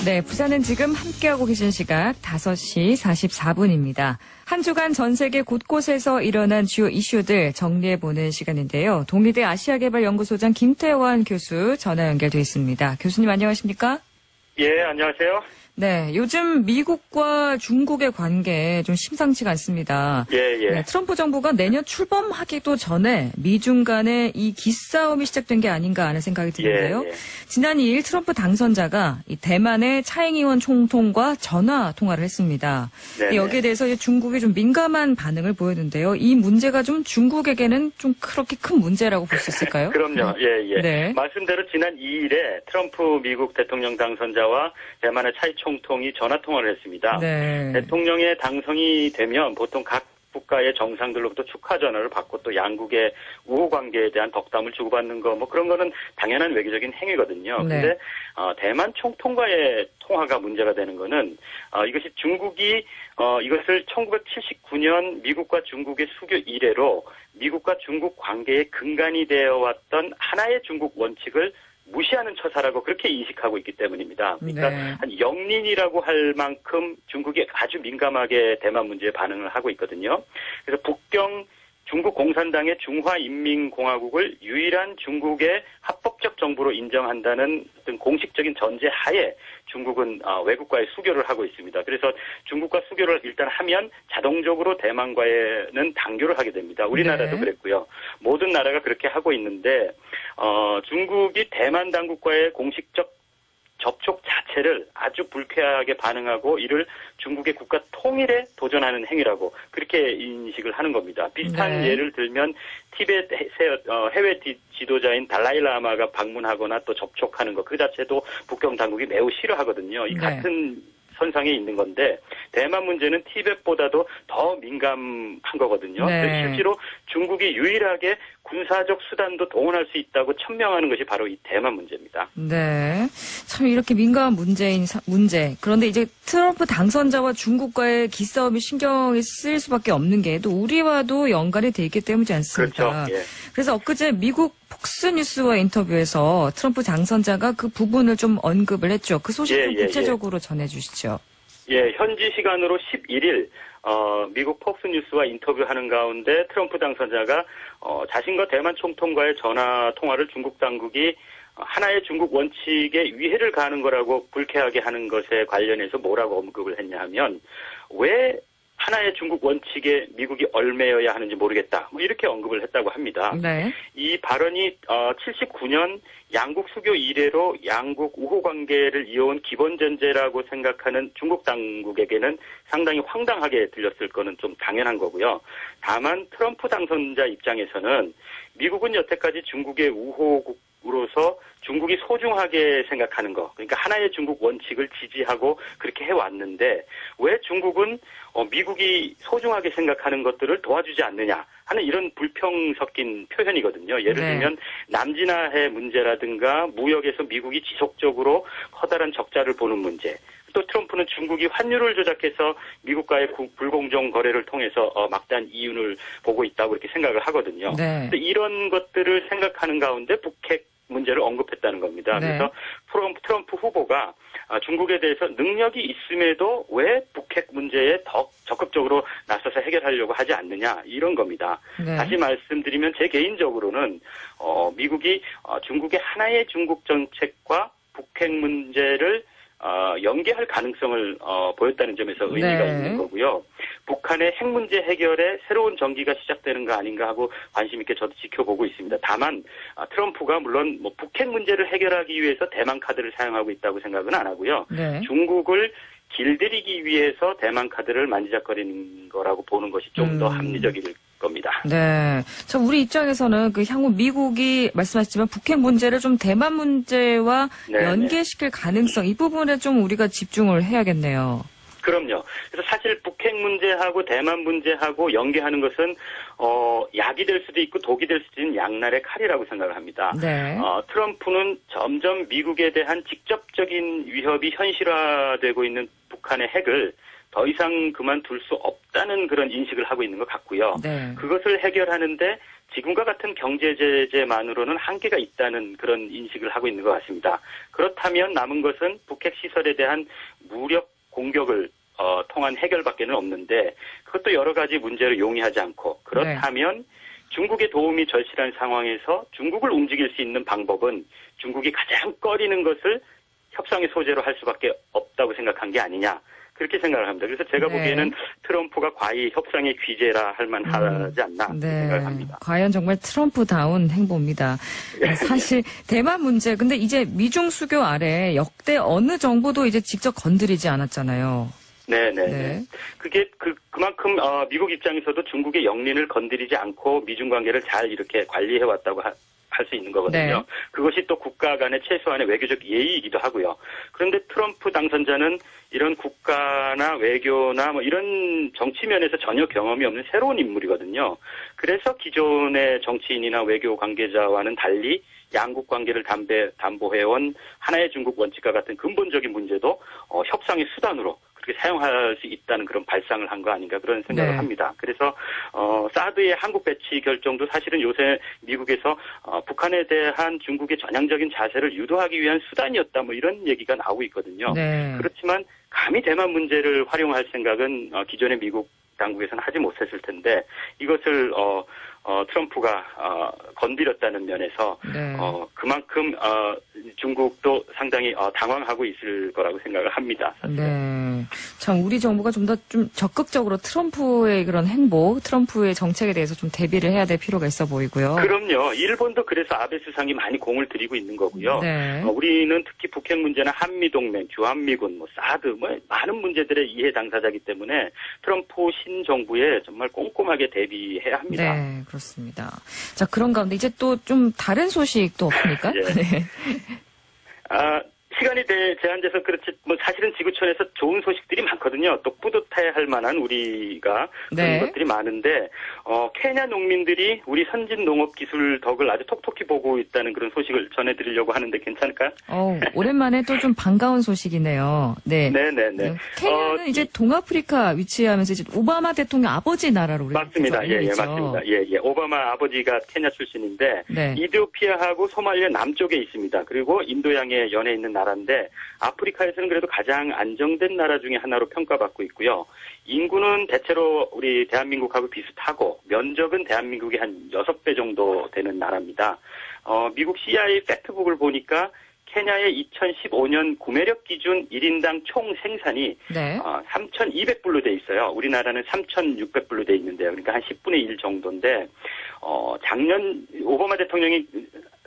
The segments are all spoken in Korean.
네, 부산은 지금 함께하고 계신 시각 5시 44분입니다. 한 주간 전 세계 곳곳에서 일어난 주요 이슈들 정리해보는 시간인데요. 동의대 아시아개발연구소장 김태원 교수 전화 연결돼 있습니다. 교수님 안녕하십니까? 예, 안녕하세요. 네, 요즘 미국과 중국의 관계 좀 심상치가 않습니다. 예. 네, 트럼프 정부가 내년 출범하기도 전에 미중 간의 이 기싸움이 시작된 게 아닌가 하는 생각이 드는데요. 예. 지난 2일 트럼프 당선자가 이 대만의 차잉잉원 총통과 전화 통화를 했습니다. 여기에 대해서 중국이 좀 민감한 반응을 보였는데요. 이 문제가 좀 중국에게는 좀 그렇게 큰 문제라고 볼 수 있을까요? 그럼요. 예. 네. 말씀대로 지난 2일에 트럼프 미국 대통령 당선자와 대만의 차이 총통이 전화 통화를 했습니다. 네. 대통령에 당선이 되면 보통 각 국가의 정상들로부터 축하 전화를 받고 또 양국의 우호 관계에 대한 덕담을 주고받는 거 뭐 그런 거는 당연한 외교적인 행위거든요. 네. 근데 대만 총통과의 통화가 문제가 되는 거는 이것이 중국이 이것을 1979년 미국과 중국의 수교 이래로 미국과 중국 관계의 근간이 되어 왔던 하나의 중국 원칙을 무시하는 처사라고 그렇게 인식하고 있기 때문입니다. 그러니까 한 영린이라고 할 만큼 중국이 아주 민감하게 대만 문제에 반응을 하고 있거든요. 그래서 북경 중국 공산당의 중화인민공화국을 유일한 중국의 합법적 정부로 인정한다는 어떤 공식적인 전제 하에 중국은 외국과의 수교를 하고 있습니다. 그래서 중국과 수교를 일단 하면 자동적으로 대만과는 단교를 하게 됩니다. 우리나라도 그랬고요. 모든 나라가 그렇게 하고 있는데 중국이 대만 당국과의 공식적 접촉 자체를 아주 불쾌하게 반응하고 이를 중국의 국가 통일에 도전하는 행위라고 그렇게 인식을 하는 겁니다. 비슷한 예를 들면 티베트 해외 지도자인 달라이라마가 방문하거나 또 접촉하는 것 그 자체도 북경 당국이 매우 싫어하거든요. 이 같은 선상에 있는 건데 대만 문제는 티벳보다도 더 민감한 거거든요. 실제로 중국이 유일하게 군사적 수단도 동원할 수 있다고 천명하는 것이 바로 이 대만 문제입니다. 네, 참 이렇게 민감한 문제. 그런데 이제 트럼프 당선자와 중국과의 기싸움이 신경이 쓰일 수밖에 없는 게 또 우리와도 연관이 돼 있기 때문이지 않습니까? 그렇죠. 예. 그래서 엊그제 미국 폭스뉴스와 인터뷰에서 트럼프 당선자가 그 부분을 좀 언급을 했죠. 그 소식 좀 구체적으로 전해주시죠. 예, 현지 시간으로 11일 미국 폭스뉴스와 인터뷰하는 가운데 트럼프 당선자가 자신과 대만 총통과의 전화 통화를 중국 당국이 하나의 중국 원칙에 위해를 가하는 거라고 불쾌하게 하는 것에 관련해서 뭐라고 언급을 했냐 하면 왜 하나의 중국 원칙에 미국이 얽매여야 하는지 모르겠다. 뭐 이렇게 언급을 했다고 합니다. 네. 이 발언이 79년 양국 수교 이래로 양국 우호 관계를 이어온 기본 전제라고 생각하는 중국 당국에게는 상당히 황당하게 들렸을 거는 좀 당연한 거고요. 다만 트럼프 당선자 입장에서는 미국은 여태까지 중국의 우호국으로서 중국이 소중하게 생각하는 거, 그러니까 하나의 중국 원칙을 지지하고 그렇게 해왔는데 왜 중국은 미국이 소중하게 생각하는 것들을 도와주지 않느냐 하는 이런 불평 섞인 표현이거든요. 예를 들면 남진아해 문제라든가 무역에서 미국이 지속적으로 커다란 적자를 보는 문제, 또 트럼프는 중국이 환율을 조작해서 미국과의 불공정 거래를 통해서 막대한 이윤을 보고 있다고 이렇게 생각을 하거든요. 이런 것들을 생각하는 가운데 북핵 문제를 언급했다는 겁니다. 그래서 트럼프 후보가 중국에 대해서 능력이 있음에도 왜 북핵 문제에 더 적극적으로 나서서 해결하려고 하지 않느냐 이런 겁니다. 다시 말씀드리면 제 개인적으로는 미국이 중국의 하나의 중국 정책과 북핵 문제를 연계할 가능성을 보였다는 점에서 의미가 있는 거고요. 북한의 핵 문제 해결에 새로운 전기가 시작되는 거 아닌가 하고 관심 있게 저도 지켜보고 있습니다. 다만 트럼프가 물론 뭐 북핵 문제를 해결하기 위해서 대만 카드를 사용하고 있다고 생각은 안 하고요. 중국을 길들이기 위해서 대만 카드를 만지작거리는 거라고 보는 것이 좀 더 합리적일 겁니다. 네. 우리 입장에서는 그 향후 미국이 말씀하셨지만 북핵 문제를 좀 대만 문제와 연계시킬 가능성 이 부분에 좀 우리가 집중을 해야겠네요. 그럼요. 그래서 사실 북핵 문제하고 대만 문제하고 연계하는 것은 약이 될 수도 있고 독이 될 수도 있는 양날의 칼이라고 생각을 합니다. 트럼프는 점점 미국에 대한 직접적인 위협이 현실화되고 있는 북한의 핵을 더 이상 그만둘 수 없다는 그런 인식을 하고 있는 것 같고요. 네. 그것을 해결하는데 지금과 같은 경제 제재만으로는 한계가 있다는 그런 인식을 하고 있는 것 같습니다. 그렇다면 남은 것은 북핵 시설에 대한 무력 공격을 통한 해결밖에는 없는데 그것도 여러 가지 문제를 용이하지 않고 그렇다면 중국의 도움이 절실한 상황에서 중국을 움직일 수 있는 방법은 중국이 가장 꺼리는 것을 협상의 소재로 할 수밖에 없다고 생각한 게 아니냐. 그렇게 생각을 합니다. 그래서 제가 보기에는 트럼프가 과히 협상의 귀재라 할 만하지 않나 생각을 합니다. 과연 정말 트럼프다운 행보입니다. 사실 대만 문제, 근데 이제 미중 수교 아래 역대 어느 정부도 이제 직접 건드리지 않았잖아요. 네네. 그게 그만큼 미국 입장에서도 중국의 영린을 건드리지 않고 미중 관계를 잘 이렇게 관리해왔다고 할 수 있는 거거든요. 네. 그것이 또 국가 간의 최소한의 외교적 예의이기도 하고요. 그런데 트럼프 당선자는 이런 국가나 외교나 뭐 이런 정치면에서 전혀 경험이 없는 새로운 인물이거든요. 그래서 기존의 정치인이나 외교 관계자와는 달리 양국 관계를 담보해온 하나의 중국 원칙과 같은 근본적인 문제도 협상의 수단으로 그렇게 사용할 수 있다는 그런 발상을 한 거 아닌가 그런 생각을 합니다. 그래서 사드의 한국 배치 결정도 사실은 요새 미국에서 북한에 대한 중국의 전향적인 자세를 유도하기 위한 수단이었다 뭐 이런 얘기가 나오고 있거든요. 네. 그렇지만 감히 대만 문제를 활용할 생각은 기존의 미국 당국에서는 하지 못했을 텐데 이것을 트럼프가 건드렸다는 면에서 그만큼 중국도 상당히 당황하고 있을 거라고 생각을 합니다. 사실은. 네, 참 우리 정부가 좀 더 좀 적극적으로 트럼프의 그런 행보, 트럼프의 정책에 대해서 좀 대비를 해야 될 필요가 있어 보이고요. 그럼요. 일본도 그래서 아베 수상이 많이 공을 들이고 있는 거고요. 우리는 특히 북핵 문제나 한미동맹, 주한미군, 뭐 사드, 뭐 많은 문제들의 이해 당사자이기 때문에 트럼프 신정부에 정말 꼼꼼하게 대비해야 합니다. 네, 그렇습니다. 자, 그런 가운데 이제 또 좀 다른 소식도 없습니까? 네. 시간이 제한돼서 그렇지, 뭐 사실은 지구촌에서 좋은 소식들이 많거든요. 또 뿌듯해할 만한 우리가 그런 것들이 많은데, 케냐 농민들이 우리 선진 농업 기술 덕을 아주 톡톡히 보고 있다는 그런 소식을 전해드리려고 하는데 괜찮을까요? 오랜만에 또 좀 반가운 소식이네요. 네. 네네네. 케냐는 이제 동아프리카 위치하면서 이제 오바마 대통령 아버지 나라로 우리가 맞습니다. 예, 맞습니다. 예. 오바마 아버지가 케냐 출신인데, 이디오피아하고 소말리아 남쪽에 있습니다. 그리고 인도양에 연해 있는 나라인데 아프리카에서는 그래도 가장 안정된 나라 중에 하나로 평가받고 있고요. 인구는 대체로 우리 대한민국하고 비슷하고 면적은 대한민국의 한 6배 정도 되는 나라입니다. 미국 CIA 팩트북을 보니까 케냐의 2015년 구매력 기준 1인당 총 생산이 3,200불로 돼 있어요. 우리나라는 3,600불로 돼 있는데요. 그러니까 한 10분의 1 정도인데 작년 오바마 대통령이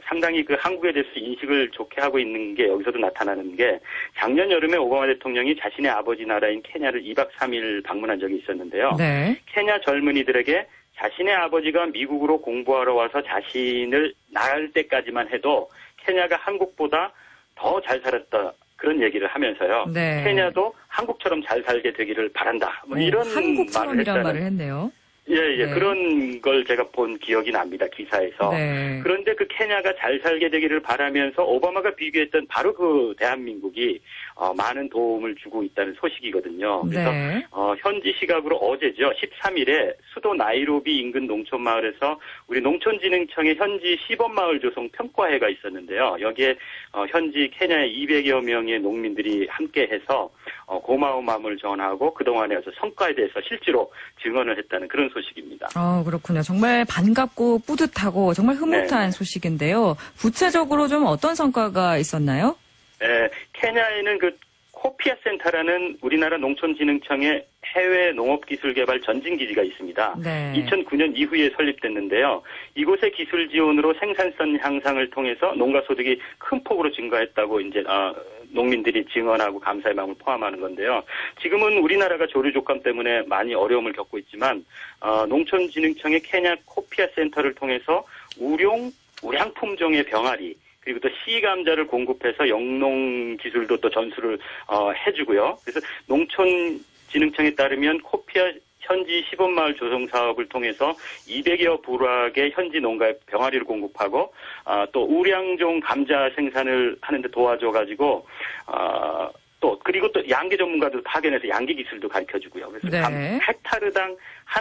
상당히 그 한국에 대해서 인식을 좋게 하고 있는 게 여기서도 나타나는 게 작년 여름에 오바마 대통령이 자신의 아버지 나라인 케냐를 2박 3일 방문한 적이 있었는데요. 케냐 젊은이들에게 자신의 아버지가 미국으로 공부하러 와서 자신을 낳을 때까지만 해도 케냐가 한국보다 더 잘 살았다. 그런 얘기를 하면서요. 케냐도 한국처럼 잘 살게 되기를 바란다. 뭐 이런 한국처럼이란 말을 했네요. 예. 그런 걸 제가 본 기억이 납니다. 기사에서. 그런데 그 케냐가 잘 살게 되기를 바라면서 오바마가 비교했던 바로 그 대한민국이 많은 도움을 주고 있다는 소식이거든요. 그래서 현지 시각으로 어제죠. 13일에 수도 나이로비 인근 농촌마을에서 우리 농촌진흥청의 현지 시범마을 조성 평가회가 있었는데요. 여기에 현지 케냐의 200여 명의 농민들이 함께해서 고마운 마음을 전하고 그동안의 성과에 대해서 실제로 증언을 했다는 그런 소식입니다. 그렇군요. 정말 반갑고 뿌듯하고 정말 흐뭇한 소식인데요. 구체적으로 좀 어떤 성과가 있었나요? 케냐에는 그 코피아 센터라는 우리나라 농촌진흥청의 해외 농업기술개발 전진기지가 있습니다. 2009년 이후에 설립됐는데요. 이곳의 기술 지원으로 생산성 향상을 통해서 농가 소득이 큰 폭으로 증가했다고 이제 농민들이 증언하고 감사의 마음을 포함하는 건데요. 지금은 우리나라가 조류 족감 때문에 많이 어려움을 겪고 있지만 농촌진흥청의 케냐 코피아 센터를 통해서 우량 품종의 병아리 그리고 또 씨감자를 공급해서 영농 기술도 또 전수를 해주고요. 그래서 농촌진흥청에 따르면 코피아 현지 시범마을 조성 사업을 통해서 200여 부락의 현지 농가에 병아리를 공급하고 또 우량종 감자 생산을 하는데 도와줘가지고 그리고 또 양계 전문가도 파견해서 양계 기술도 가르쳐주고요. 그래서 네. 한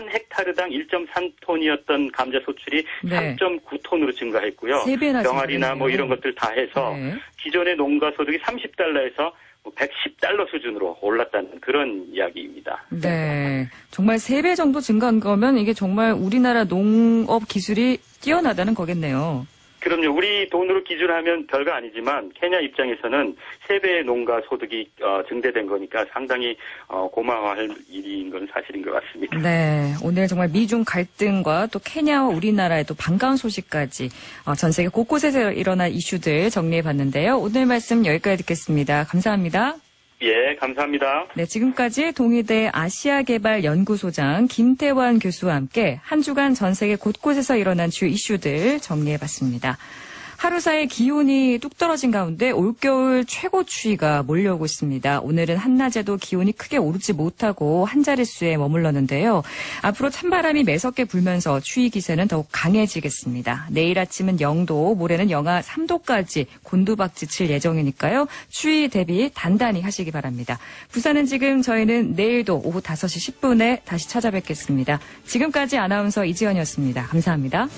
헥타르당 1.3톤이었던 감자 소출이 네. 3.9톤으로 증가했고요. 3배나 병아리나 뭐 이런 것들 다 해서 네. 기존의 농가 소득이 30달러에서 110달러 수준으로 올랐다는 그런 이야기입니다. 네. 정말 3배 정도 증가한 거면 이게 정말 우리나라 농업 기술이 뛰어나다는 거겠네요. 그럼요. 우리 돈으로 기준하면 별거 아니지만 케냐 입장에서는 3배의 농가 소득이 증대된 거니까 상당히 고마워할 일인 건 사실인 것 같습니다. 네. 오늘 정말 미중 갈등과 또 케냐와 우리나라의 또 반가운 소식까지 전 세계 곳곳에서 일어난 이슈들 정리해봤는데요. 오늘 말씀 여기까지 듣겠습니다. 감사합니다. 예, 감사합니다. 네, 지금까지 동의대 아시아개발연구소장 김태환 교수와 함께 한 주간 전 세계 곳곳에서 일어난 주요 이슈들 정리해봤습니다. 하루 사이 기온이 뚝 떨어진 가운데 올겨울 최고 추위가 몰려오고 있습니다. 오늘은 한낮에도 기온이 크게 오르지 못하고 한 자릿수에 머물렀는데요. 앞으로 찬바람이 매섭게 불면서 추위 기세는 더욱 강해지겠습니다. 내일 아침은 0도, 모레는 영하 3도까지 곤두박질 칠 예정이니까요. 추위 대비 단단히 하시기 바랍니다. 부산은 지금 저희는 내일도 오후 5시 10분에 다시 찾아뵙겠습니다. 지금까지 아나운서 이지연이었습니다. 감사합니다.